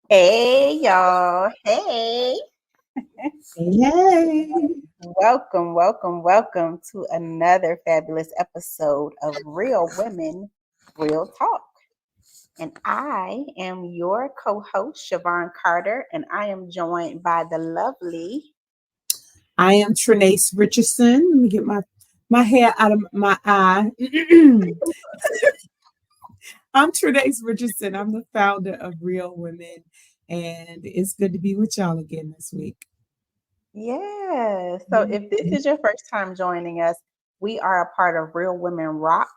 Hey, y'all. Hey. Hey, Welcome to another fabulous episode of Real Women, Real Talk. And I am your co host, Shavon Carter, and I am joined by the lovely. I am Trenace Richardson. Let me get my hair out of my eye. I'm Trenace Richardson. I'm the founder of Real Women, and it's good to be with y'all again this week. Yeah. So if this is your first time joining us, we are a part of Real Women Rock,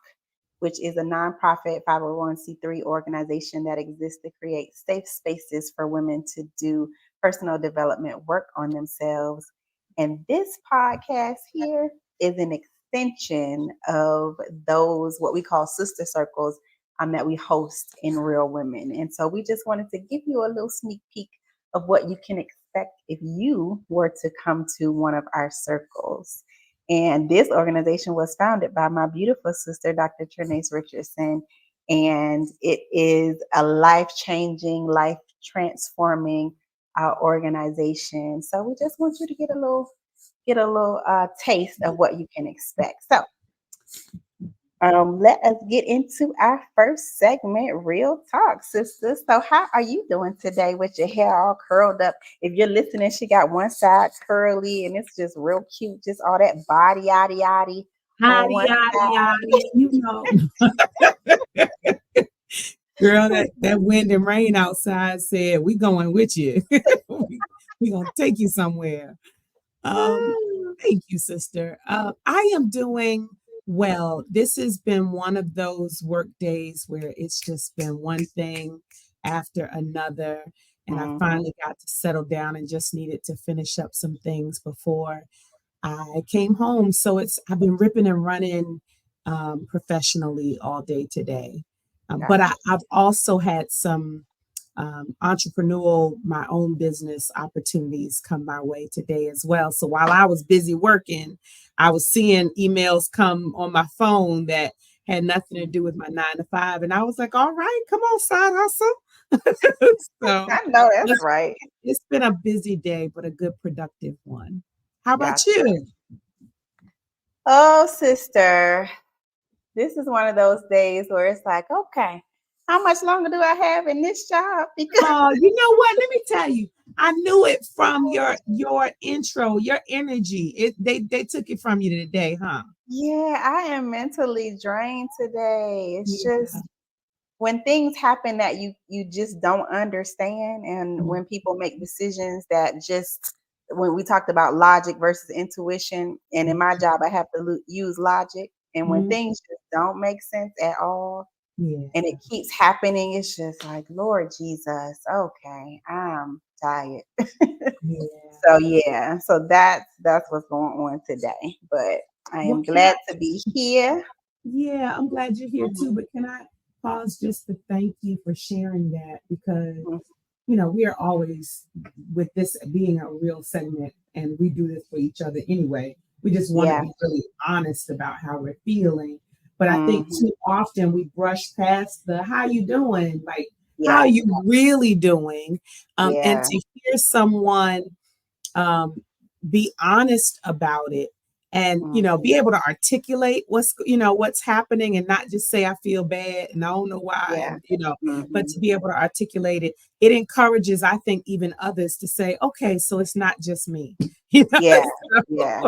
which is a nonprofit 501c3 organization that exists to create safe spaces for women to do personal development work on themselves. And this podcast here is an extension of those, what we call sister circles, that we host in Real Women. And so we just wanted to give you a little sneak peek of what you can expect if you were to come to one of our circles. And this organization was founded by my beautiful sister, Dr. Trenace Richardson. And it is a life changing, life transforming organization. So we just want you to get a little taste of what you can expect. So let us get into our first segment, Real Talk, sisters. So, how are you doing today with your hair all curled up? If you're listening, she got one side curly and it's just real cute, just all that body, yaddy, yaddy on Howdy, one yaddy, side. yaddy. Girl, that wind and rain outside said, we going with you. we going to take you somewhere. Um, Thank you, sister. I am doing well. This has been one of those work days where it's just been one thing after another. And I Mm-hmm. finally got to settle down and just needed to finish up some things before I came home. So I've been ripping and running professionally all day today. But Gotcha. I've also had some entrepreneurial, my own business opportunities come my way today as well. So while I was busy working, I was seeing emails come on my phone that had nothing to do with my 9 to 5. And I was like, all right, come on, side hustle. So I know that's it's, right. it's been a busy day, but a good productive one. How about Gotcha. you? Oh, sister. This is one of those days where it's like, okay, how much longer do I have in this job? Because Oh, you know what? Let me tell you. I knew it from your intro, your energy. They took it from you today, huh? yeah, I am mentally drained today. It's Yeah. just when things happen that you just don't understand, and when people make decisions that just when we talked about logic versus intuition, and in my job I have to use logic, and when Mhm. things just don't make sense at all and it Yeah. keeps happening, it's just like, Lord Jesus, okay, I'm tired. Yeah. So yeah, so that's what's going on today. But I Well, am can I? glad to be here. Yeah, I'm glad you're here too. Mhm, But can I pause just to thank you for sharing that because mhm. we are always with this being a real segment, and we do this for each other anyway. We just want to Yeah. be really honest about how we're feeling. But I think Mhm. too often we brush past the "how you doing," like how are Yes. you really doing, and Yeah. to hear someone um, be honest about it and Mhm. be able to articulate what's happening and not just say I feel bad and I don't know why Yeah. and but to Mhm. be able to articulate it encourages, I think, even others to say, okay, so it's not just me. you know Yeah. Yeah.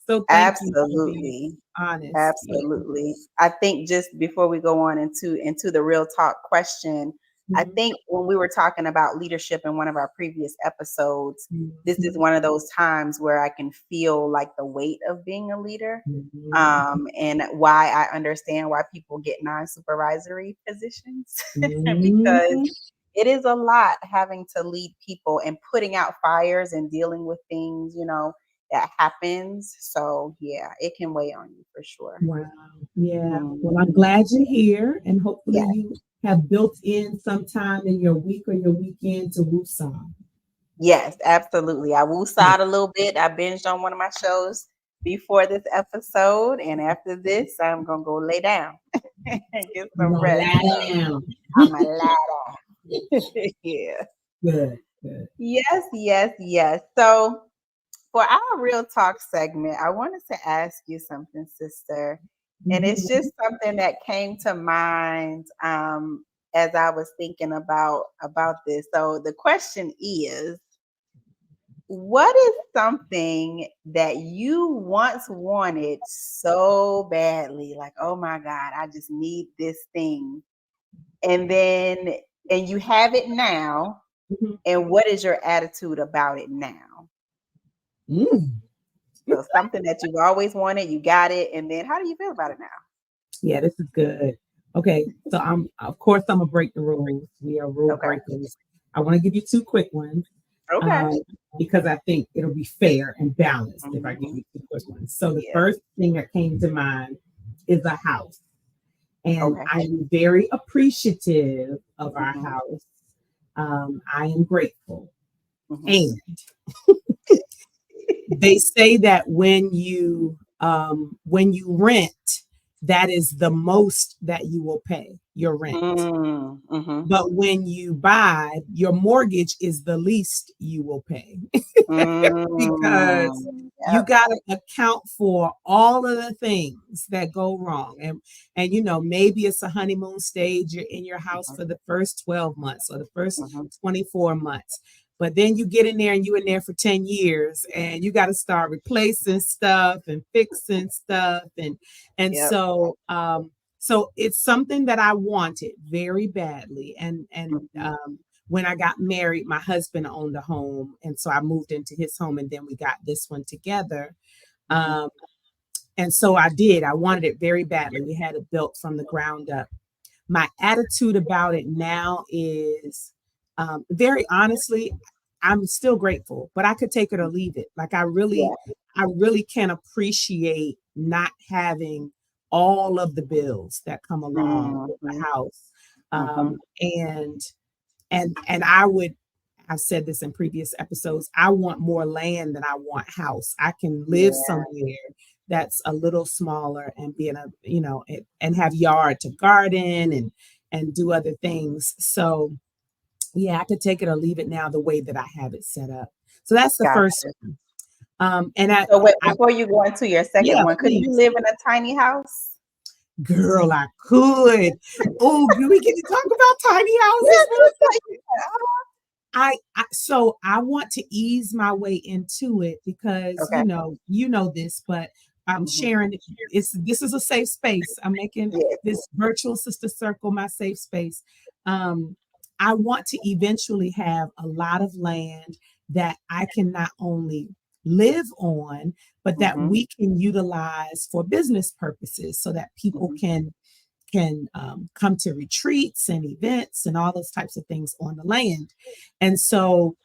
so thank you for being Absolutely. honest. Yeah. Absolutely. I think just before we go on into the real talk question, I Mhm. think when we were talking about leadership in one of our previous episodes, this is Mhm. one of those times where I can feel like the weight of being a leader. Mhm. And why I understand why people get non-supervisory positions because Mhm. it is a lot having to lead people and putting out fires and dealing with things, that happens. So yeah, it can weigh on you for sure. Wow. Yeah. Well, I'm Mhm. glad you're here, and hopefully Yeah. you have built in some time in your week or your weekend to woosah. Yes, absolutely. I woosahed a little bit. I binged on one of my shows before this episode, and after this, I'm gonna go lay down and get You're some gonna rest. lie down. I'm a lie down. Yeah. Good, good. Yes, yes, yes. So for our real talk segment, I wanted to ask you something, sister. And it's Mhm. just something that came to mind as I was thinking about this. So the question is, what is something that you once wanted so badly? Like, oh my God, I just need this thing. And then, and you have it now. Mhm. And what is your attitude about it now? Mm. So something that you've always wanted, you got it. And then how do you feel about it now? Yeah, this is good. Okay, so of course I'm gonna break the rules. We are rule Okay. breakers. I want to give you two quick ones, Okay. um, because I think it'll be fair and balanced if I give Mhm. you two quick ones. So the Yeah. first thing that came to mind is a house, and Okay. I am very appreciative of our Mhm. house. I am grateful, Mhm. and they say that when you rent, that is the most that you will pay your rent. Mhm. But when you buy, your mortgage is the least you will pay because you Yep. got to account for all of the things that go wrong. And maybe it's a honeymoon stage. You're in your house Mhm. for the first 12 months or the first Mhm. 24 months. But then you get in there and you're in there for 10 years and you got to start replacing stuff and fixing stuff. And Yep. so it's something that I wanted very badly. Mhm. When I got married, my husband owned a home, and so I moved into his home, and then we got this one together. Mhm. Um, and so I did. I wanted it very badly. We had it built from the ground up. My attitude about it now is, very honestly, I'm still grateful, but I could take it or leave it. Like Yeah. I really can appreciate not having all of the bills that come along with Mhm. the house. Mhm. And I've said this in previous episodes, I want more land than I want house. I can live Yeah. somewhere that's a little smaller and be in a, and have yard to garden and do other things. So yeah, I could take it or leave it now the way that I have it set up. So that's the first Gotcha. one. And I, So wait, I before you go into your second yeah, one, could you please. live in a tiny house? Girl, I could. Oh, do we get to talk about tiny Yeah, houses real just quick? like that. So I want to ease my way into it because Okay. you know this, but I'm Mhm. sharing this is a safe space. I'm making Yes. this virtual sister circle my safe space. Um, I want to eventually have a lot of land that I can not only live on, but that Mhm. we can utilize for business purposes so that people Mhm. can come to retreats and events and all those types of things on the land. And so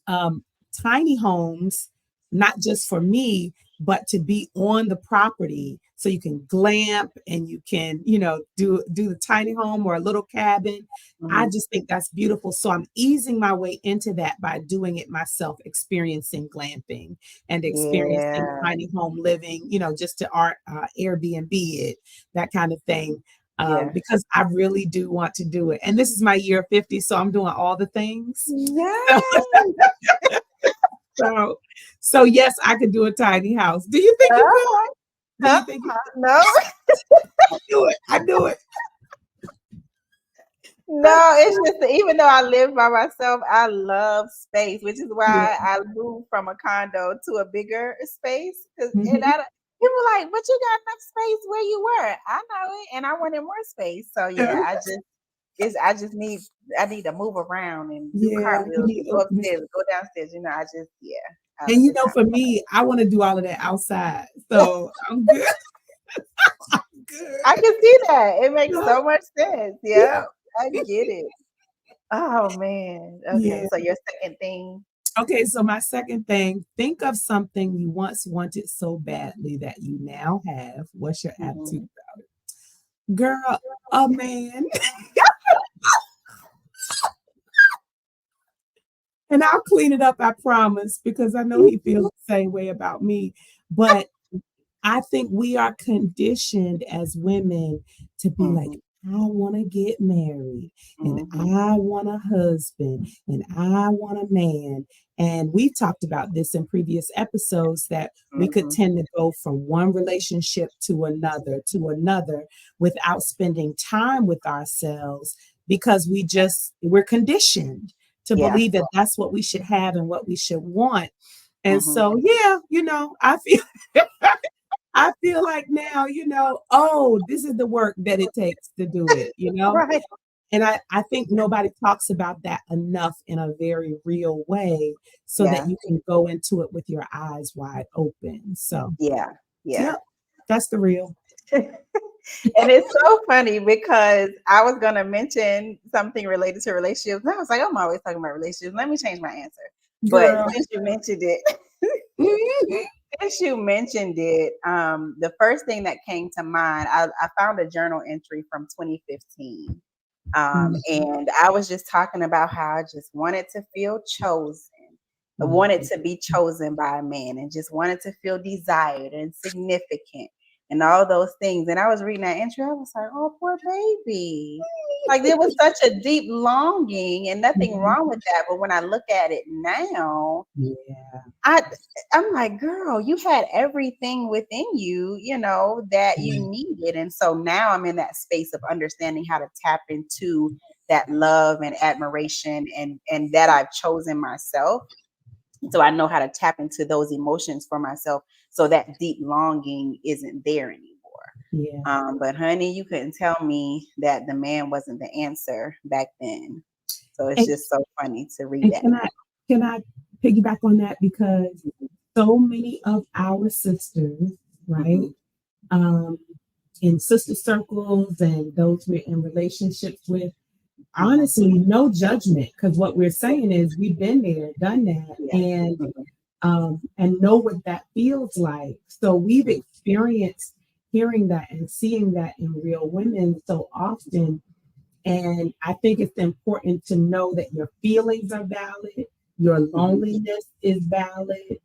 um, tiny homes, not just for me, but to be on the property so you can glamp and you can, do the tiny home or a little cabin. I Mhm. just think that's beautiful. So I'm easing my way into that by doing it myself, experiencing glamping and experiencing Yeah. tiny home living, just to Airbnb it, that kind of thing. Yeah. Because I really do want to do it. And this is my year 50, so I'm doing all the things. Yes. So, so yes, I could do a tiny house. Do you think you could? Uh-huh. Do you think you Uh-huh. No. could do it? I do it. No, it's just that even though I live by myself, I love space, which is Yeah. why I moved from a condo to a bigger space. And Mhm. people like, but you got enough space where you were. I know it, and I wanted more space. So yeah, Yeah. I just need I need to move around and do Yeah, you cartwheels need and go open. upstairs and go downstairs. And It's time. for me, I want to do all of that outside. So I'm good. I'm I good. can see that. It makes Yeah. so much sense. Yeah. Yeah, I get it. Oh man. Okay, Yeah. so your second thing. Okay, so my second thing, think of something you once wanted so badly that you now have. What's your Mhm. attitude? Girl, a man. And I'll clean it up, I promise, because I know he feels the same way about me. But I think we are conditioned as women to be like, Mhm. want to get married and Mhm. I want a husband and I want a man. And we've talked about this in previous episodes that we could Mhm. tend to go from one relationship to another without spending time with ourselves because we're conditioned to Yeah. believe that that's what we should have and what we should want. And Mhm. so, yeah, I feel I feel like now, oh, this is the work that it takes to do it. Right. And I think nobody talks about that enough in a very real way so that Yeah. you can go into it with your eyes wide open. So, Yeah. Yeah. yep, that's the real. And it's so funny because I was gonna mention something related to relationships. And I was like, I'm always talking about relationships. Let me change my answer. But Girl. since you mentioned it, Mhm. the first thing that came to mind, I found a journal entry from 2015. Mhm. And I was just talking about how I just wanted to feel chosen. I wanted Mhm. to be chosen by a man and just wanted to feel desired and significant and all those things. And I was reading that entry, I was like, oh, poor baby. Like there was such a deep longing and nothing Mhm. wrong with that. But when I look at it now, Yeah. I I'm like, girl, you had everything within you, that you Mhm. needed. And so now I'm in that space of understanding how to tap into that love and admiration and that I've chosen myself. So I know how to tap into those emotions for myself so that deep longing isn't there anymore. Yeah. But honey, you couldn't tell me that the man wasn't the answer back then. So it's And, just so funny to read and that can I piggyback on that because so many of our sisters, now. right? Um, in sister circles and those we're in relationships with, Mhm. honestly, no judgment because what we're saying is we've been there, done that, Yeah. and Mhm. know what that feels like. So we've Mhm. experienced hearing that and seeing that in real women so often. And I think it's important to know that your feelings are valid, your Mhm. loneliness is valid,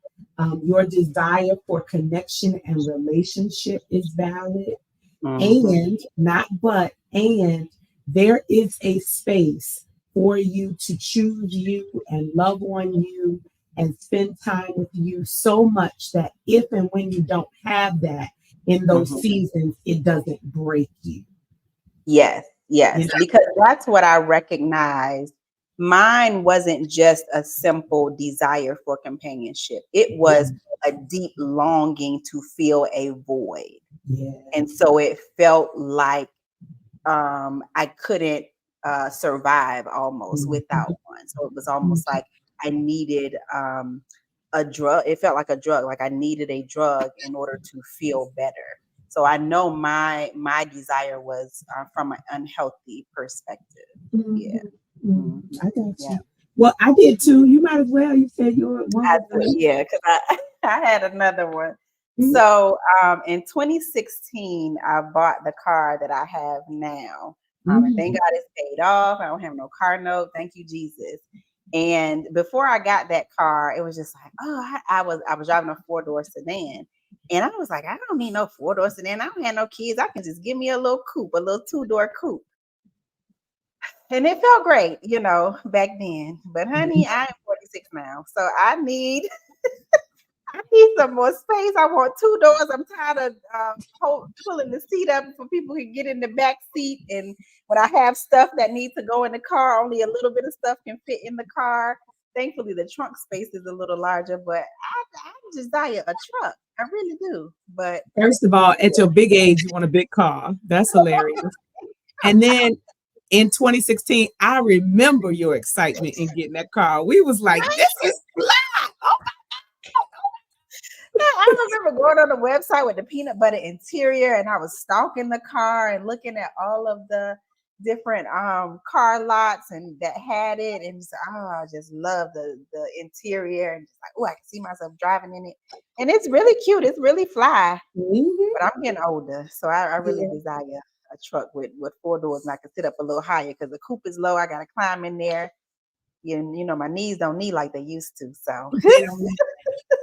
your desire for connection and relationship is valid, Mhm. and not but, and there is a space for you to choose you and love on you and spend time with you so much that if and when you don't have that in those Mhm. seasons, it doesn't break you. Yes, You yes, know? because that's what I recognized. Mine wasn't just a simple desire for companionship. It Yeah, was a deep longing to fill a void. yeah. And so it felt like I couldn't survive almost without Mhm, one. So it was almost mhm. like I needed a drug. It felt like a drug, like I needed a drug in order to feel better. So I know my desire was from an unhealthy perspective. Yeah. Mhm, mhm. Mhm. I got Yeah. you. Well, I did too. You might as well. You said you're one I of do, them. yeah, 'cause I I had another one. Mhm, So, in 2016, I bought the car that I have now, and thank mhm, God it's paid off. I don't have no car note. Thank you, Jesus. And before I got that car, it was just like, oh, I was driving a four-door sedan, and I was like, I don't need no four-door sedan. I don't have no kids. I can just give me a little coupe, a little two-door coupe. And it felt great, back then. But honey, I am 46 now, so I need some more space. I want two doors. I'm tired of pulling the seat up for people who get in the back seat. And when I have stuff that needs to go in the car, only a little bit of stuff can fit in the car. Thankfully, the trunk space is a little larger, but I desire a truck. I really do. But First of all, at your big age, you want a big car. That's hilarious. And then in 2016, I remember your excitement in getting that car. We was like, this is fly. Oh, I remember going on the website with the peanut butter interior, and I was stalking the car and looking at all of the different car lots and that had it, and just I just love the interior and just like oh I can see myself driving in it, and it's really cute. It's really fly. mhm, But I'm getting older, so I really yeah. desire a truck with four doors, and I can sit up a little higher because the coupe is low. I got to climb in there. My knees don't need like they used to. So They don't.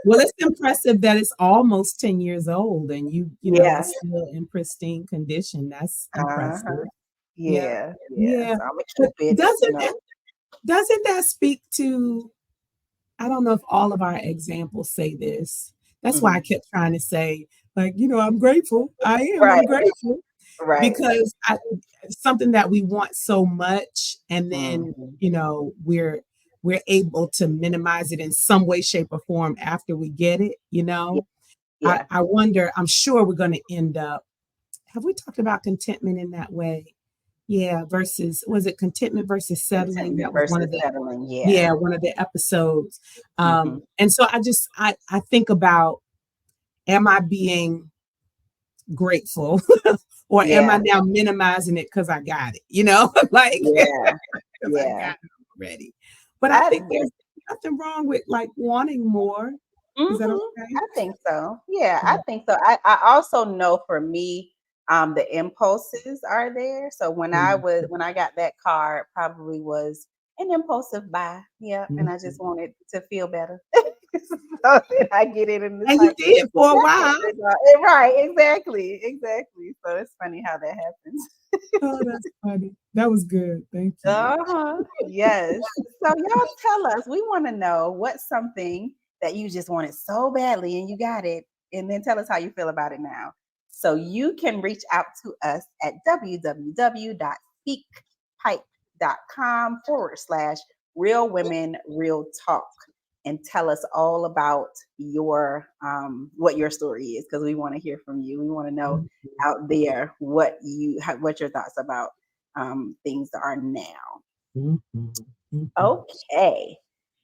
Well, it's impressive that it's almost 10 years old and it's yeah. still in pristine condition. That's Uh-huh. impressive. Yeah. Yeah. So I'm gonna But keep it, doesn't that speak to, I don't know if all of our examples say this. That's why I mhm. kept trying to say, like, I'm grateful. I'm Right, grateful right. because something that we want so much, and then, Mhm. we're able to minimize it in some way, shape, or form after we get it. Yeah, I, yeah. I wonder, I'm sure we're going to end up, have we talked about contentment in that way? Yeah, versus, was it contentment versus settling? Contentment That was versus settling. Yeah. one of the episodes. Mhm. And so I think about, am I being grateful or am I Yeah. now minimizing it because I got it? Like, Yeah. because I Yeah. got it already. But I I think there's nothing wrong with like wanting more. Is that okay? I think so. Yeah, I Yeah. think so. I also know for me, the impulses are there. So when I got that car, it probably was an impulsive buy. Yeah, and I just Mhm. wanted to feel better. So then I get it and it's And you like, did for a that's a while. good dog. Right, exactly, exactly. So it's funny how that happens. Oh, that's funny. That was good. Thank you. Uh-huh. Yes. So y'all tell us, we want to know what's something that you just wanted so badly and you got it, and then tell us how you feel about it now. So you can reach out to us at www.speakpipe.com/real women real talk and tell us all about your what your story is, because we want to hear from you. We want to know out there what your thoughts about things are now. Mhm. Mhm. Okay.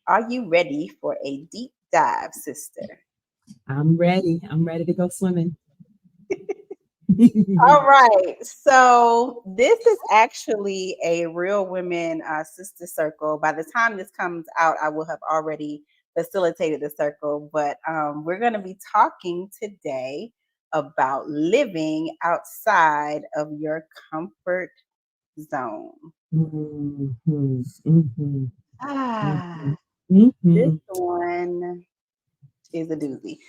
Are you ready for a deep dive, sister? I'm ready. I'm ready to go swimming. All right. So this is actually a Real Women Sister Circle. By the time this comes out, I will have already facilitated the circle, but we're going to be talking today about living outside of your comfort zone. Mhm. Mhm. Ah, Mhm. this Mhm. one is a doozy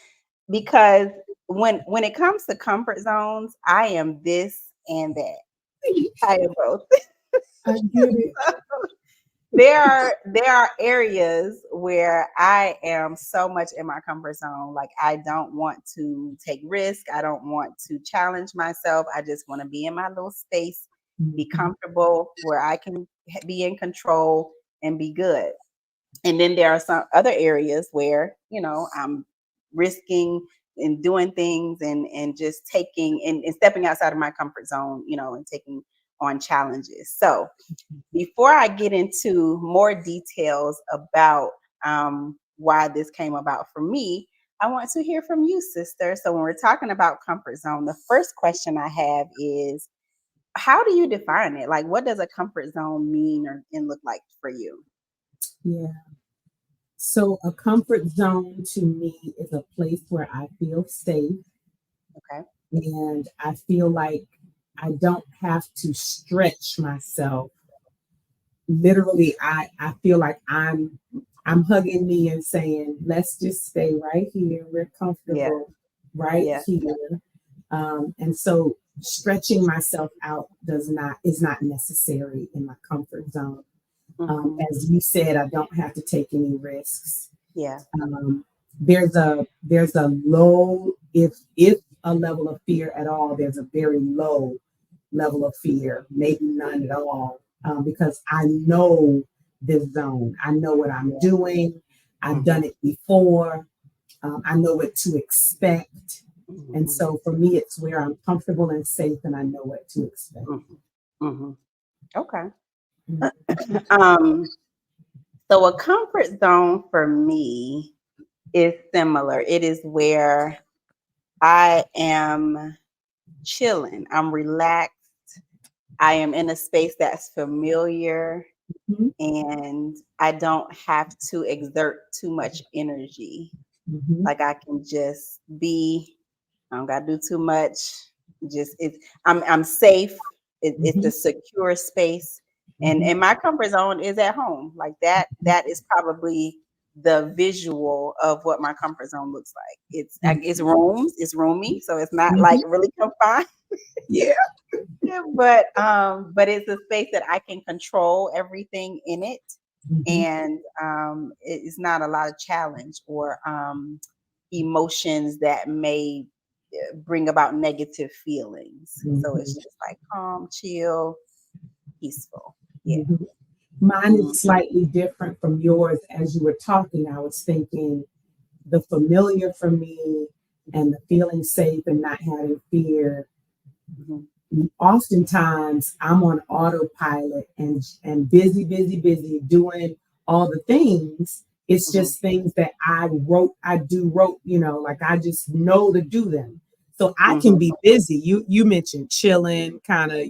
because when it comes to comfort zones, I am this and that. I am both. I get it. There are areas where I am so much in my comfort zone. Like I don't want to take risk. I don't want to challenge myself. I just want to be in my little space, be Mhm. comfortable where I can be in control and be good. And then there are some other areas where, I'm risking and doing things and just taking and stepping outside of my comfort zone, and taking on challenges. So before I get into more details about why this came about for me, I want to hear from you, sister. So when we're talking about comfort zone, the first question I have is, how do you define it? Like, what does a comfort zone mean and look like for you? Yeah. So a comfort zone to me is a place where I feel safe Okay. and I feel like I don't have to stretch myself. Literally, I feel like I'm hugging me and saying, let's just stay right here. We're Yeah. comfortable right Yeah. here. And so stretching myself out is not necessary in my comfort zone. Mhm. As you said, I don't have to take any risks. Yeah. Um, there's a low, if a level of fear at all, there's a very low level of fear, maybe none at all, because I know this zone. I know what I'm Yeah. doing. I've done Mhm. it before. I know what to expect. And Mhm. so for me, it's where I'm comfortable and safe and I know what to expect. Mhm. Mhm. Okay. Mhm. Um, so a comfort zone for me is similar. It is where I am chilling. I'm relaxed. I am in a space that's familiar Mhm. and I don't have to exert too much energy. Mhm. Like I can just be, I don't gotta do too much. Just I'm safe. It's Mhm. a secure space. And Mhm. my comfort zone is at home. Like that is probably the visual of what my comfort zone looks like. It's rooms, it's roomy, so it's not like really confined. Yeah. But it's a space that I can control everything in it, Mm-hmm. and it's not a lot of challenge or emotions that may bring about negative feelings. So it's just like calm, chill, peaceful. Yeah. Mm-hmm. Mine is slightly different from yours. As you were talking, I was thinking the familiar for me and the feeling safe and not having fear. Mm-hmm. Oftentimes I'm on autopilot and busy doing all the things. It's Mm-hmm. just things that I wrote, like I just know to do them. So I can Mm-hmm. be busy. You mentioned chilling, kind of,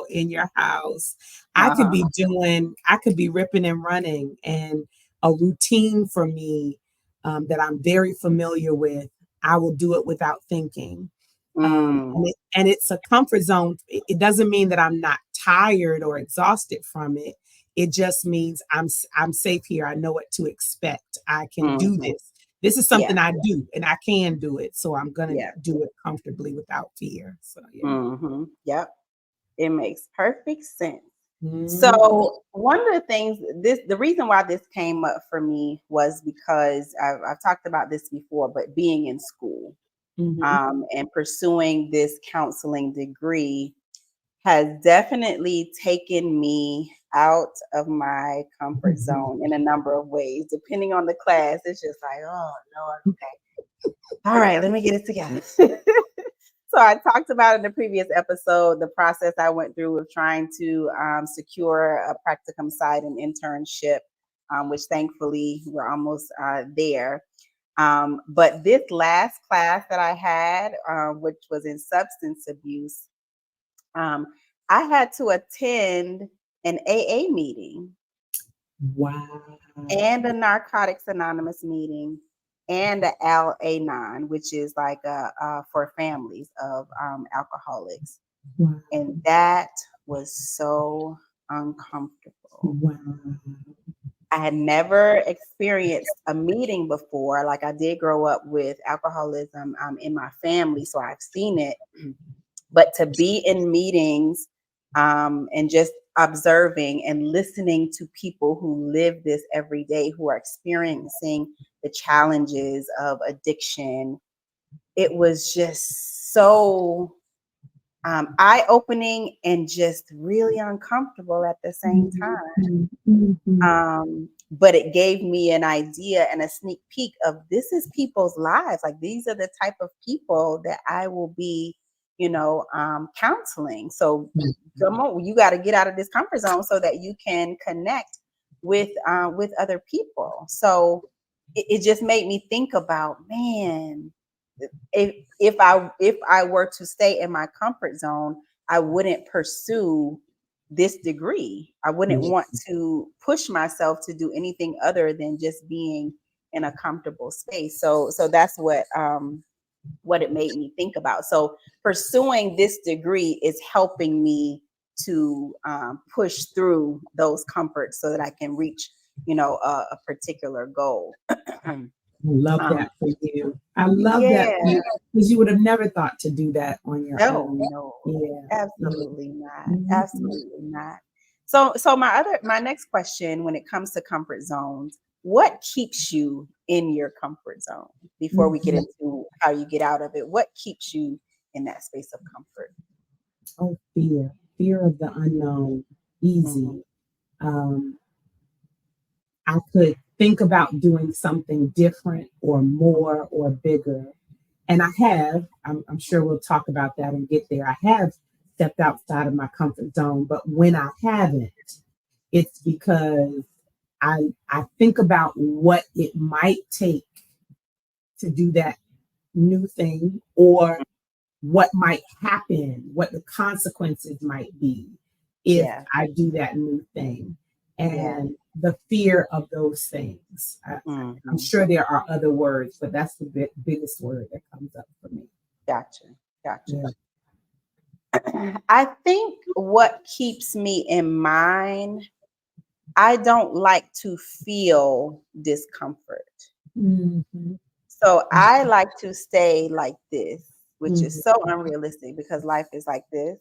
in your house. Uh-huh. I could be ripping and running, and a routine for me that I'm very familiar with, I will do it without thinking. Mm. And it's a comfort zone. It doesn't mean that I'm not tired or exhausted from it. It just means I'm safe here. I know what to expect. I can do Mm-hmm. this. This is Yeah. something I do, and I can do it. So I'm gonna Yeah. do it comfortably without fear. So yeah. Mm-hmm. Yep. It makes perfect sense. Mhm. So one of the things the reason why this came up for me was because I've talked about this before, but being in school Mhm. and pursuing this counseling degree has definitely taken me out of my comfort Mhm. zone in a number of ways. Depending on the class, it's just like, oh Lord, okay. All right, let me get it together. So I talked about in the previous episode the process I went through of trying to secure a practicum site and internship, which thankfully we're almost there. But this last class that I had, which was in substance abuse, um, I had to attend an AA meeting Wow. and a Narcotics Anonymous meeting and a LA9, which is like for families of alcoholics. Wow. And that was so uncomfortable. Wow. I had never experienced a meeting before. Like I did grow up with alcoholism in my family, so I've seen it. But to be in meetings and just observing and listening to people who live this every day, who are experiencing the challenges of addiction, it was just so eye-opening and just really uncomfortable at the same time. Mhm. Mhm. But it gave me an idea and a sneak peek of this is people's lives. Like these are the type of people that I will be, counseling. So come on, you got to get out of this comfort zone so that you can connect with other people. So it just made me think about, man, if I were to stay in my comfort zone, I wouldn't pursue this degree. I wouldn't Yeah. want to push myself to do anything other than just being in a comfortable space. So that's what it made me think about. So pursuing this degree is helping me to push through those comforts so that I can reach, a particular goal. I love um, that for you. I love that for yeah. you because you would have never thought to do that on your No, own. no, Yeah. Yeah. absolutely not. Mhm. Absolutely not. So my next question when it comes to comfort zones, what keeps you in your comfort zone before we get Mhm. into how you get out of it? What keeps you in that space of comfort? Oh, fear of the unknown. Hmm. Easy. Um, I could think about doing something different or more or bigger. And I have, I'm sure we'll talk about that and get there. I have stepped outside of my comfort zone, but when I haven't, it's because I think about what it might take to do that new thing or what might happen, what the consequences might be if Yeah, I do that new thing, yeah. and the fear of those things. I'm Hmm. sure there are other words, but that's the biggest word that comes up for me. Gotcha. Gotcha. Yeah. I think what keeps me in mine I don't like to feel discomfort. Mm-hmm. So I like to stay like this, which is Mm-hmm. so unrealistic because life is like this.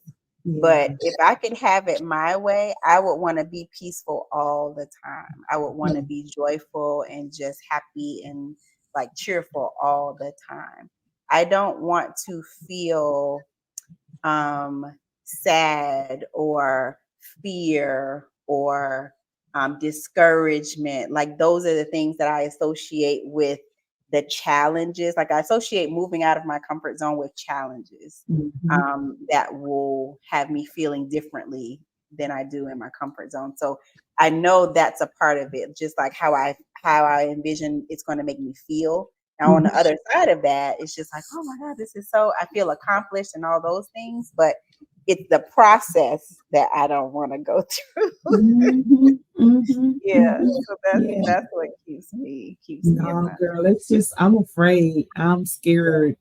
But Yeah. if I could have it my way, I would want to be peaceful all the time. I would want to Yeah. be joyful and just happy and like cheerful all the time. I don't want to feel um, sad or fear or discouragement. Like those are the things that I associate with the challenges. Like I associate moving out of my comfort zone with challenges Mm-hmm. that will have me feeling differently than I do in my comfort zone. So I know that's a part of it, just like how I envision it's going to make me feel. Now, on Mm-hmm. the other side of that, it's just like, oh my God, this is so, I feel accomplished and all those things, but it's the process that I don't want to go through. Mm-hmm. Mm-hmm. Yeah. Mm-hmm. So that's Yeah. that's what keeps me in No, my girl, it's just I'm afraid. I'm yeah, scared.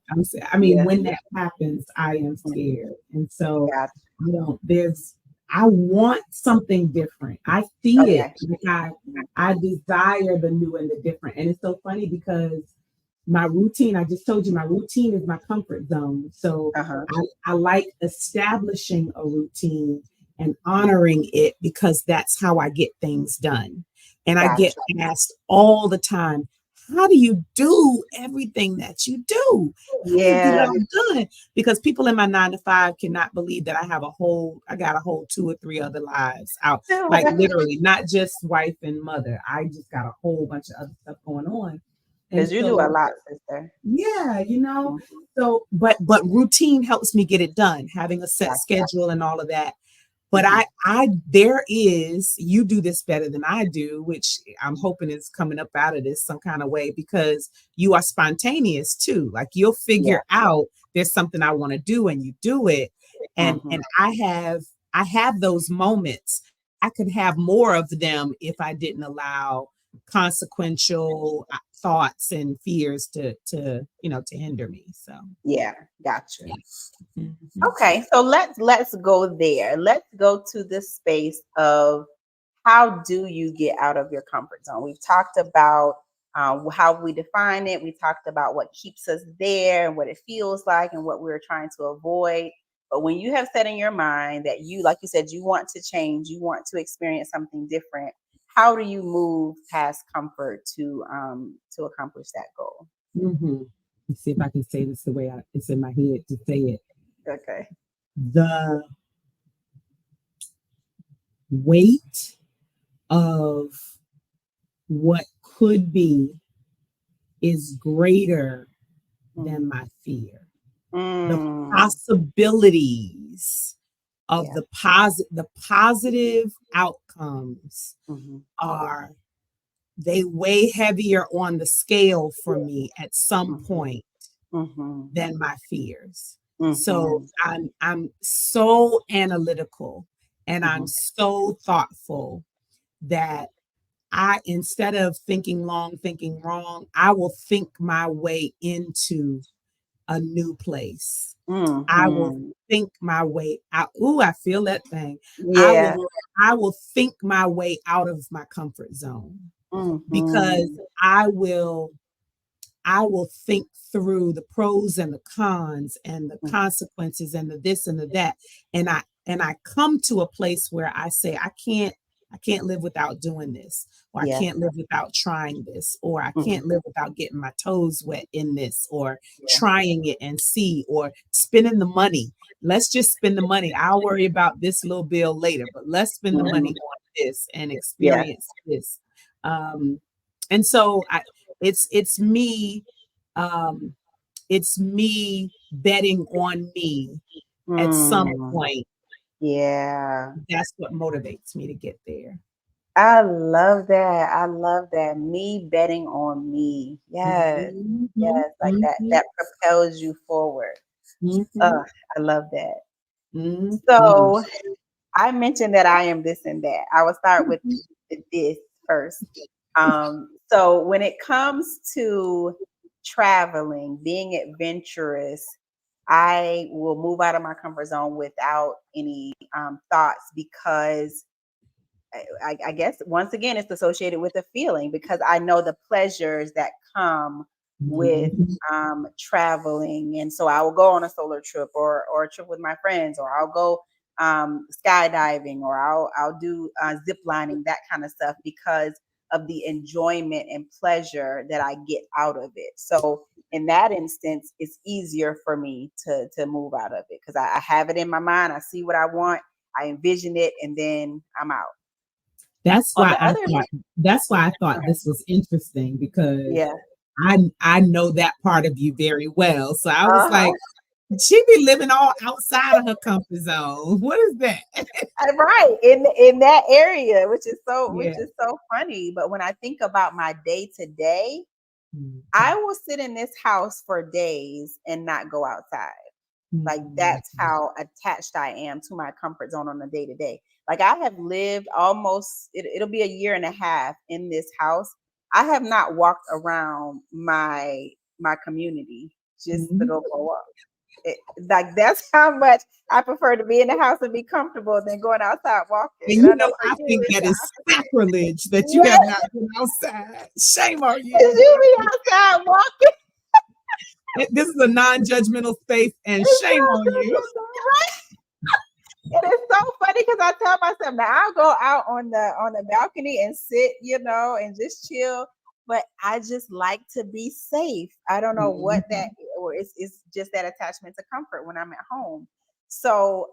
I mean, yeah. when that happens, I am Mhm. scared. And so, Gotcha. I want something different. I see it. Okay. Like Mhm. I desire the new and the different. And it's so funny because my routine, I just told you my routine is my comfort zone. So Uh-huh. I like establishing a routine and honoring it because that's how I get things done. And I get Gotcha. asked all the time, how do you do everything that you do? How do you get it Yeah. all done? Because people in my 9 to 5 cannot believe that I got a whole 2 or 3 other lives out. Like literally, not just wife and mother. I just got a whole bunch of other stuff going on. And Because you do a so lot, sister. yeah, Mhm. so but routine helps me get it done, having a set Gotcha. schedule and all of that. But Mhm. there is, you do this better than I do, which I'm hoping is coming up out of this some kind of way because you are spontaneous too. Like you'll Yeah. figure out there's something I want to do and you do it. Mhm. And I have those moments. I could have more of them if I didn't allow consequential thoughts and fears to hinder me. So Yeah. Gotcha. yeah. Mhm. Okay, so let's go there. Let's go to the space of how do you get out of your comfort zone? We've talked about how we define it. We talked about what keeps us there and what it feels like and what we're trying to avoid. But when you have set in your mind that you, like you said, you want to change, you want to experience something different, how do you move past comfort to accomplish that goal? Mhm. Let's see if I can say this the way it's in my head to say it. Okay. The weight of what could be is greater Mm. than my fear. The Mm. possibilities of Yeah. the positive outcomes Hmm. are they weigh heavier on the scale for me at some Hmm. point Hmm. than my fears. So Hmm. I'm so analytical and I'm Hmm. so thoughtful that I, instead of thinking long, thinking wrong, I will think my way into a new place. I will Hmm. think my way out. Ooh, I feel that thing. I will Yeah. I will think my way out of my comfort zone because Hmm. I will think through the pros and the cons and the consequences and the this and the that. And I come to a place where I say, I can't live without doing this, or I Yeah. can't live without trying this, or I Hmm. can't live without getting my toes wet in this, or Yeah. trying it and see, or spending the money. Let's just spend the money. I'll worry about this little bill later, but let's spend the money Hmm. on this and Yeah. experience this. Um, and so it's it's me um it's me betting on me at some Mm. point. Yeah. That's what motivates me to get there. I love that. I love that. Me betting on me. Yes. Mhm, Yes. Like that. mhm, That propels you forward. mhm, I love that. mhm, So I mentioned that I am this and that. I will start with the this first. So when it comes to traveling, being adventurous, I will move out of my comfort zone without any thoughts because I guess once again, it's associated with a feeling because I know the pleasures that come with traveling. And so I will go on a solo trip or a trip with my friends, or I'll go skydiving, or I'll do zip lining, that kind of stuff, because of the enjoyment and pleasure that I get out of it. So in that instance, it's easier for me to move out of it because I have it in my mind. I see what I want, I envision it, and then I'm out. That's On why the I other, thought this was interesting, because yeah, I know that part of you very well. So I was uh-huh. like, she be living all outside of her comfort zone. What is that? Right, in that area, which Yeah. is so funny. But when I think about my day to day, Mhm. I will sit in this house for days and not go outside. Like Mhm. that's how attached I am to my comfort zone on a day to day. Like I have lived almost it'll be a year and a half in this house. I have not walked around my community just to Mhm. go blow up. Like that's how much I prefer to be in the house and be comfortable than going outside walking. And And you I know, know for I you think it's that the is opposite. sacrilege that you have Yes, not been outside. Shame on because you. you be outside walking. This is a non-judgmental space, and It's shame on you. so right. It is so funny because I tell myself now I'll go out on the balcony and sit, and just chill. But I just like to be safe. I don't know what that, Mhm. or it's just that attachment to comfort when I'm at home. So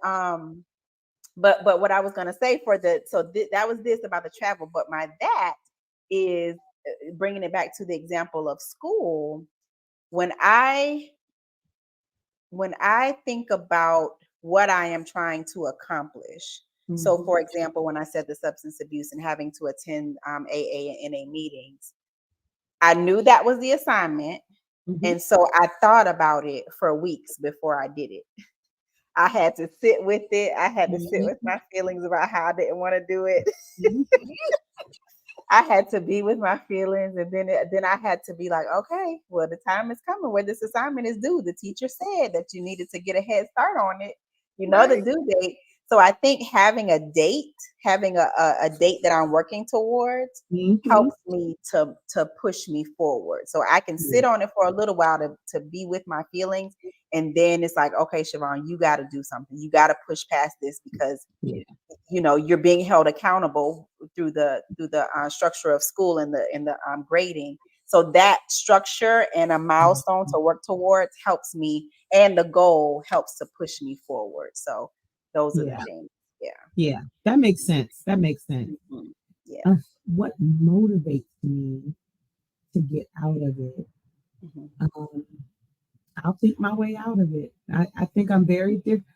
but what I was gonna say for that was this about the travel. But my that is bringing it back to the example of school. When I when I think about what I am trying to accomplish. So, Mhm. for example, when I said the substance abuse and having to attend AA and NA meetings, I knew that was the assignment. Mhm. And so I thought about it for weeks before I did it. I had to sit with it. I had to sit with Mhm. my feelings about how I didn't want to do it. Mhm. I had to be with my feelings, and then I had to be like, okay, well, the time is coming where this assignment is due. The teacher said that you needed to get a head start on it. You know the Right. due date. So I think having a date, having a date that I'm working towards, Mhm. helps me to push me forward. So I can Yeah. sit on it for a little while to be with my feelings, and then it's like, okay, Shavon, you got to do something. You got to push past this because Yeah. you're being held accountable through the structure of school and the grading. So that structure and a milestone Mhm. to work towards helps me, and the goal helps to push me forward. So those are the Yeah. things. Yeah. Yeah. That makes sense. That makes sense. Mhm. Yeah. Uh, what motivates me to get out of it? Mhm. Um, I'll think my way out of it. I think I'm very different.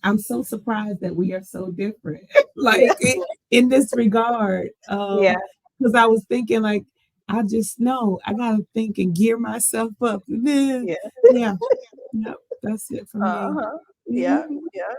I'm so surprised that we are so different, Yeah. like in this regard. Yeah. Because I was thinking, like, I just know I gotta think and gear myself up. And then, Yeah. yeah, yep, that's it for me. Uh-huh. Yeah. Mhm. Yeah.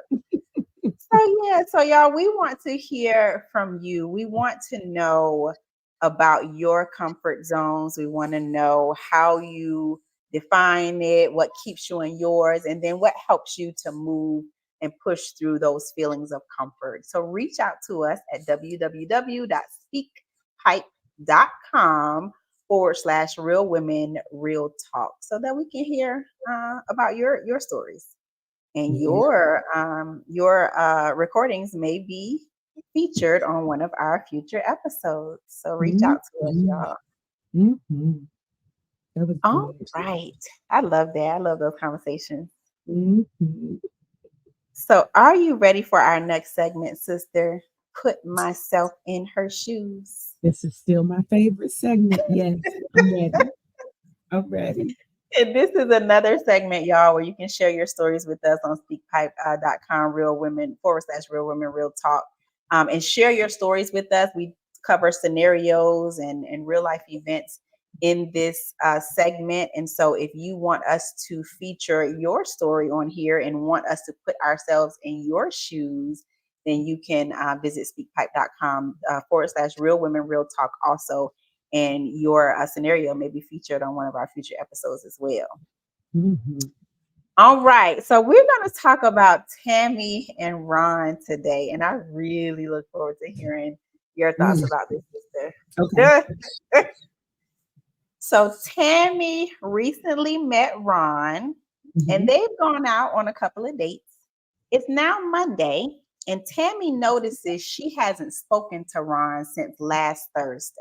So y'all, we want to hear from you. We want to know about your comfort zones. We want to know how you define it, what keeps you in yours, and then what helps you to move and push through those feelings of comfort. So reach out to us at www.speakpipe.com/real women real talk so that we can hear about your stories, and Yeah. your recordings may be featured on one of our future episodes. So reach out to us, Mhm. y'all. Mhm. That was All good. right. I love that. I love those conversations. Mhm. So are you ready for our next segment, sister? Put myself in her shoes. This is still my favorite segment. Yes, I'm ready. I'm ready. And this is another segment, y'all, where you can share your stories with us on speakpipe.com, real women /real women real talk, and share your stories with us. We cover scenarios and real life events in this segment. And so if you want us to feature your story on here and want us to put ourselves in your shoes, then you can visit speakpipe.com /real women real talk also, and your scenario may be featured on one of our future episodes as well. Mhm. All right, so we're going to talk about Tammy and Ron today, and I really look forward to hearing your thoughts about this, Okay. sister. So Tammy recently met Ron, and Mhm. they've gone out on a couple of dates. It's now Monday, and Tammy notices she hasn't spoken to Ron since last Thursday.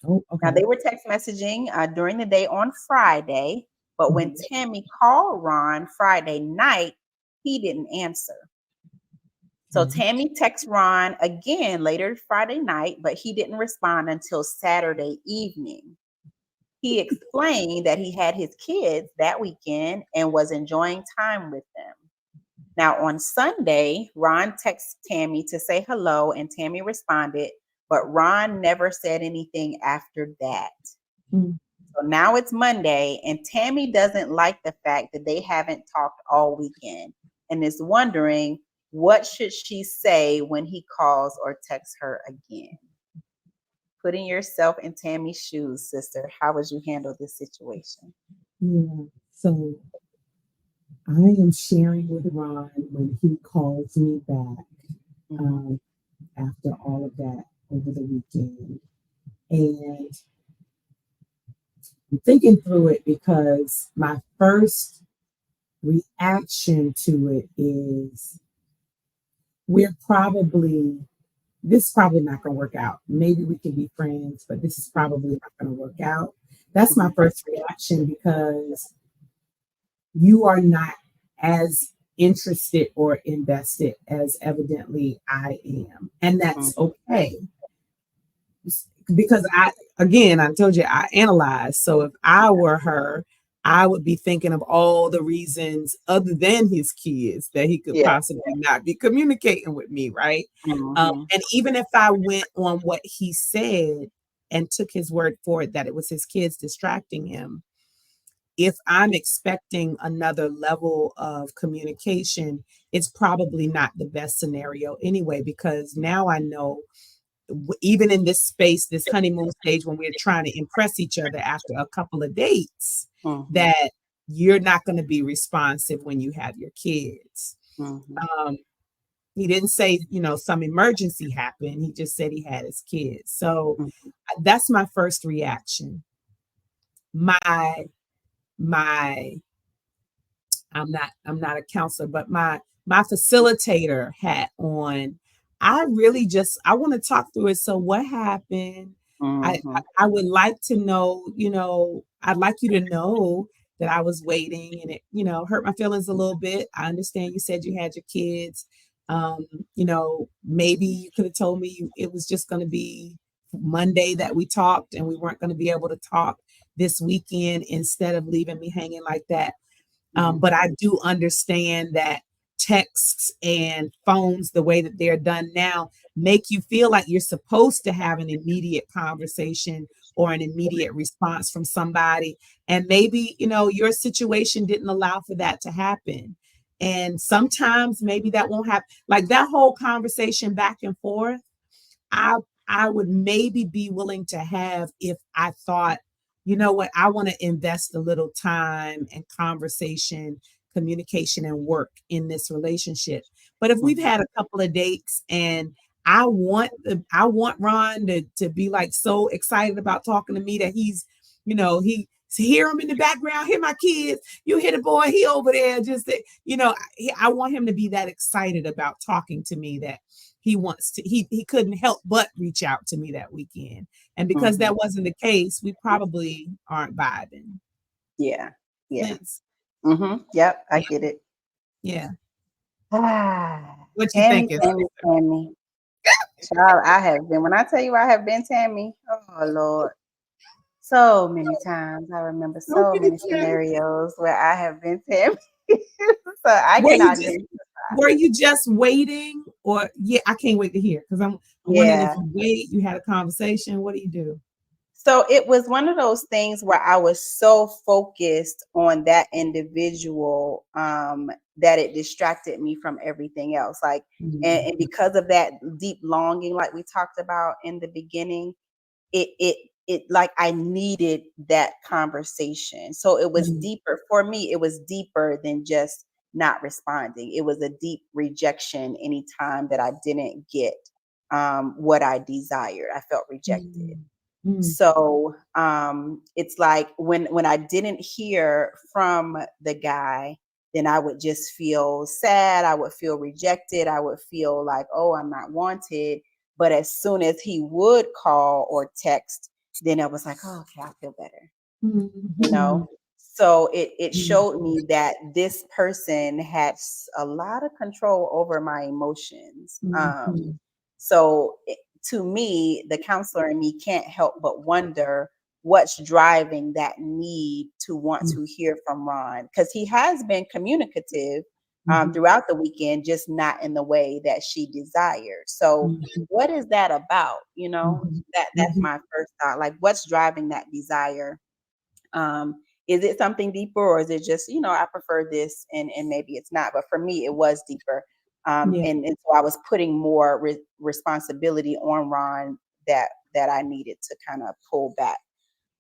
Oh, Now, okay. they were text messaging during the day on Friday, but when Mhm. Tammy called Ron Friday night, he didn't answer. So Okay. Tammy texts Ron again later Friday night, but he didn't respond until Saturday evening. He explained that he had his kids that weekend and was enjoying time with them. Now, on Sunday, Ron texted Tammy to say hello, and Tammy responded, but Ron never said anything after that. Mm. So now it's Monday, and Tammy doesn't like the fact that they haven't talked all weekend and is wondering what should she say when he calls or texts her again. Putting yourself in Tammy's shoes, sister, how would you handle this situation? Yeah. So I am sharing with Ron when he calls me back Mhm, um, after all of that over the weekend. And I'm thinking through it because my first reaction to it is we're probably, this is probably not going to work out. Maybe we can be friends, but this is probably not going to work out. That's my mhm, first reaction because you are not as interested or invested as evidently I am. And mhm. that's okay. Because I told you I analyzed. So if I were her, I would be thinking of all the reasons other than his kids that he could Yeah. possibly not be communicating with me, right? Mhm, And even if I went on what he said and took his word for it that it was his kids distracting him, if I'm expecting another level of communication, it's probably not the best scenario anyway, because now I know, even in this space, this honeymoon stage, when we're trying to impress each other after a couple of dates, mhm, that you're not going to be responsive when you have your kids. mhm, Um, he didn't say, some emergency happened. He just said he had his kids. So mhm, that's my first reaction. My I'm not a counselor, but my facilitator hat on. I want to talk through it. So what happened? mhm. I would like to know, I'd like you to know that I was waiting, and it, hurt my feelings a little bit. I understand you said you had your kids. Maybe you could have told me it was just going to be Monday that we talked and we weren't going to be able to talk this weekend instead of leaving me hanging like that. Mhm, But I do understand that texts and phones, the way that they're done now, make you feel like you're supposed to have an immediate conversation or an immediate response from somebody. And maybe, your situation didn't allow for that to happen. And sometimes maybe that won't happen. Like that whole conversation back and forth, I I would maybe be willing to have if I thought, you know what, I want to invest a little time and conversation, communication, and work in this relationship. But if we've mhm. had a couple of dates and I want Ron to be like so excited about talking to me that he hear him in the background, hear my kids, you hear the boy, he over there just I want him to be that excited about talking to me that he couldn't help but reach out to me that weekend. And because Mhm. that wasn't the case, we probably aren't vibing. Yeah. Yeah. Sense. Yep, I Yeah. get it. Yeah. Ah, What you Tammy, thinking, Tammy, sister? Tammy. Child, I have been. When I tell you I have been Tammy, oh Lord, so many times. I remember So so many many times. scenarios where I have been Tammy. So I Were can you just identify. were you just waiting, or yeah, I can't wait to hear because I'm wondering if Yeah. you wait, you had a conversation. What do you do? So it was one of those things where I was so focused on that individual that it distracted me from everything else. Like, and Mhm. because of that deep longing, like we talked about in the beginning, it like I needed that conversation. So it was Mhm. deeper for me. It was deeper than just not responding. It was a deep rejection anytime that I didn't get what I desired. I felt rejected. Mm, mm, So it's like when I didn't hear from the guy, then I would just feel sad. I would feel rejected. I would feel like, oh, I'm not wanted. But as soon as he would call or text, then I was like, oh, okay, I feel better, mm, you know? mm, So it mm, showed me that this person had a lot of control over my emotions. mm, So to me, the counselor in me can't help but wonder what's driving that need to want mm, to hear from Ron, because he has been communicative mhm, throughout the weekend, just not in the way that she desired. So mhm, what is that about? mhm, That's mhm. my first thought. Like, what's driving that desire? Is it something deeper, or is it just, I prefer this, and maybe it's not. But for me, it was deeper. Yeah, And so I was putting more responsibility on Ron that I needed to kind of pull back.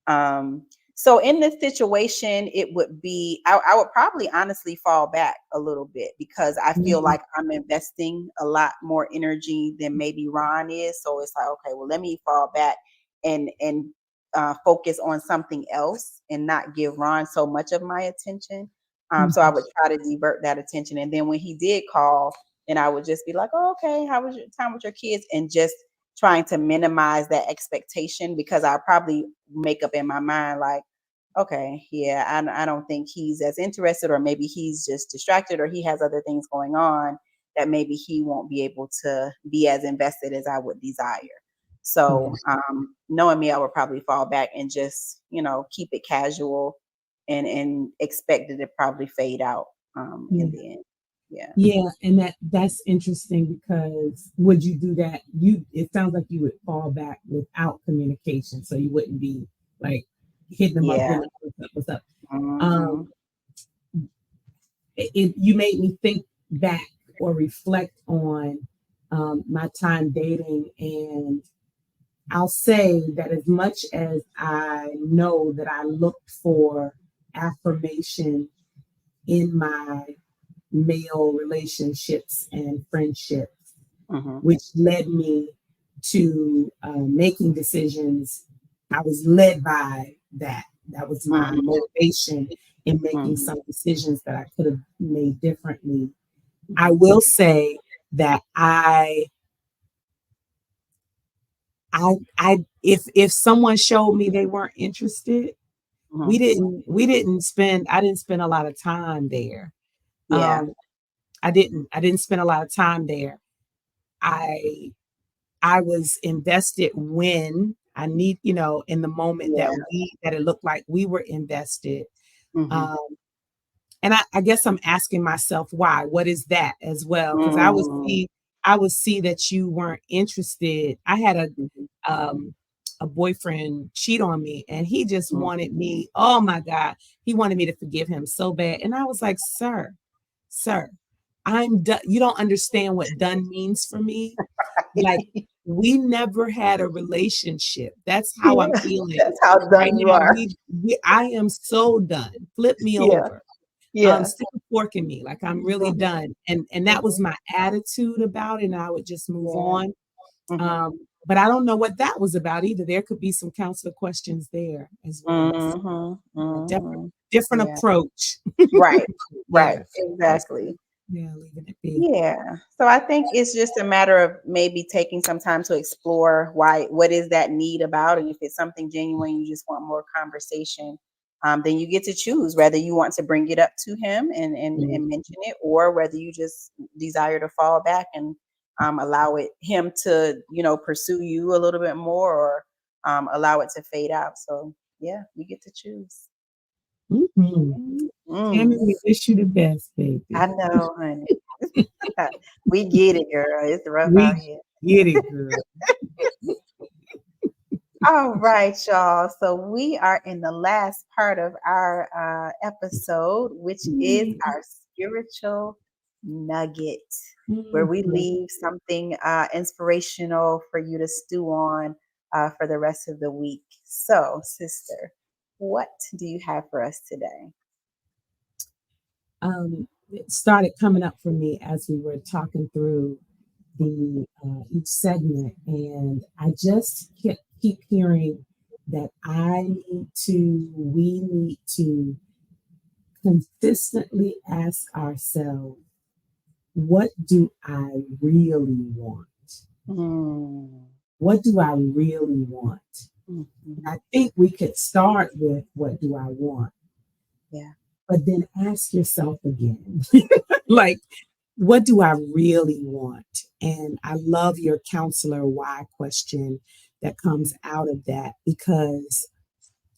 Um, so in this situation, it would be, I would probably honestly fall back a little bit, because I feel mm, like I'm investing a lot more energy than maybe Ron is. So it's like, okay, well, let me fall back and focus on something else and not give Ron so much of my attention. So I mhm, would try to divert that attention. And then when he did call, then I would just be like, oh, okay, how was your time with your kids? And just trying to minimize that expectation, because I probably make up in my mind like, okay, yeah, I don't think he's as interested, or maybe he's just distracted, or he has other things going on that maybe he won't be able to be as invested as I would desire. yeah, So knowing me, I would probably fall back and just, keep it casual, and expect it to probably fade out in yeah. the end. Yeah. Yeah, and that's interesting because would you do that? It sounds like you would fall back without communication, so you wouldn't be like hitting them up, Yeah. being like, "What's up? What's up?" Hmm. Um, you made me think back or reflect on my time dating, and I'll say that as much as I know that I looked for affirmation in my male relationships and friendships, Hmm. which led me to making decisions. I was led by that. That was my Hmm. motivation in making Hmm. some decisions that I could have made differently. I will say that if someone showed me they weren't interested, Hmm. we didn't spend I didn't spend a lot of time there. Yeah. Um, I didn't spend a lot of time there. I I was invested when I need, in the moment Yeah. that it looked like we were invested. Mhm. Um, and I guess I'm asking myself why. What is that as well? Because Mm. I would see that you weren't interested. I had Mhm. a boyfriend cheat on me, and he just Mm. wanted me. Oh my God, he wanted me to forgive him so bad, and I was like, sir, I'm done. You don't understand what done means for me. Like, we never had a relationship. That's how I'm Yeah, feeling that's how right done you now. are. I am so done. Flip me Yeah, over. yeah. Stick a fork in me. Like, I'm really Mhm, done. And that was mhm. my attitude about it. And I would just move Yeah. on. Mhm. But I don't know what that was about either. There could be some counselor questions there as well. So, Mhm, yeah, mhm. different Yeah. approach. Right, right, Yeah. That's exactly. yeah, leaving it be. Yeah. So I think it's just a matter of maybe taking some time to explore what is that need about, and if it's something genuine, you just want more conversation. Then you get to choose whether you want to bring it up to him and mention it, or whether you just desire to fall back and allow him to pursue you a little bit more, or allow it to fade out. So yeah, you get to choose. Mhm. Tammy, Mm, we wish you the best, I baby. know, honey. We get it, girl. It's rough out We here. get it, girl. All right, y'all. So we are in the last part of our episode, which is Yay. our spiritual nugget, where we Mhm. leave something inspirational for you to stew on for the rest of the week. So, sister, what do you have for us today? It started coming up for me as we were talking through. each segment, and I just keep hearing that we need to consistently ask ourselves, what do I really want? Mm. What do I really want? Mm-hmm. I think we could start with, what do I want? Yeah. But then ask yourself again, like, what do I really want? And I love your counselor why question that comes out of that, because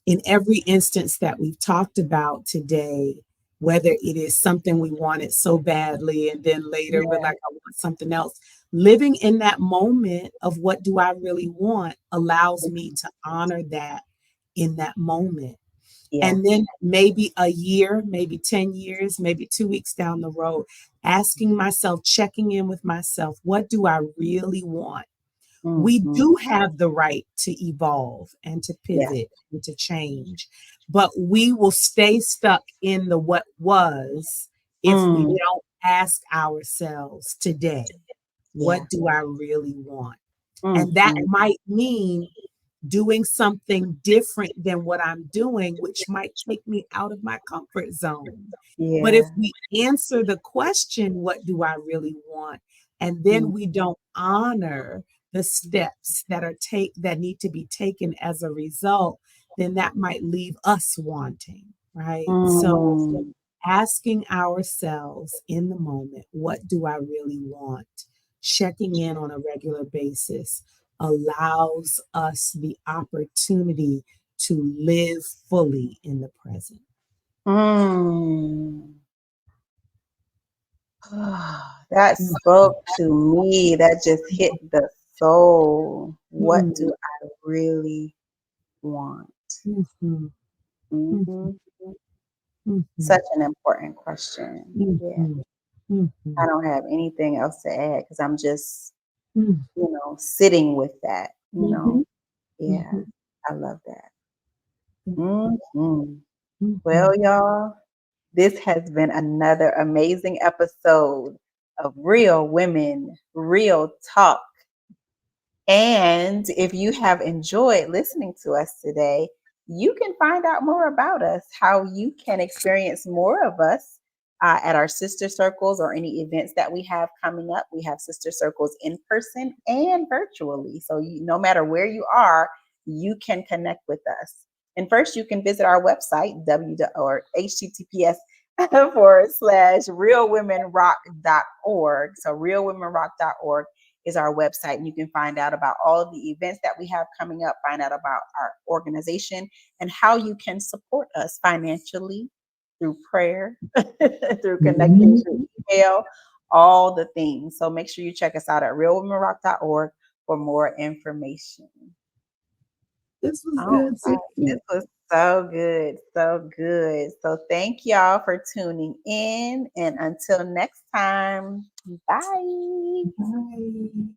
in every instance that we've talked about today, whether it is something we wanted so badly and then later we're Yeah. like, I want something else, living in that moment of what do I really want allows me to honor that in that moment. Yeah. And then maybe a year, maybe 10 years, maybe 2 weeks down the road, asking myself, checking in with myself, what do I really want? We Mm-hmm. do have the right to evolve and to Yeah. pivot and to change, but we will stay stuck in the what was if we Mm. don't ask ourselves today, Yeah. what do I really want? And that Mm-hmm. might mean doing something different than what I'm doing, which might take me out of my comfort zone. But if Yeah. we answer the question, what do I really want? And then Mm. we don't honor the steps that need to be taken as a result, then that might leave us wanting, right? So Mm. asking ourselves in the moment, what do I really want? Checking in on a regular basis allows us the opportunity to live fully in the present. Mm. That Mhm, spoke to me. That just hit the soul. What mhm, do I really want? mhm, Hmm. mhm, mhm, Such an important question. Yeah. mhm, I mhm, don't have anything else to add because I'm just, mhm, sitting with that. mhm, Yeah, mhm, I love that. mhm, Hmm. Well, mhm. y'all, this has been another amazing episode of Real Women, Real Talk. And if you have enjoyed listening to us today, you can find out more about us, how you can experience more of us at our sister circles or any events that we have coming up. We have sister circles in person and virtually. So no matter where you are, you can connect with us. And first, you can visit our website, or https / realwomenrock.org. So realwomenrock.org is our website, and you can find out about all of the events that we have coming up, find out about our organization, and how you can support us financially, through prayer, through connecting Mhm. through email, all the things. So make sure you check us out at realwomenrock.org for more information. This was All good, right. This sister. was so good. So good. So thank y'all for tuning in. And until next time, bye. Bye.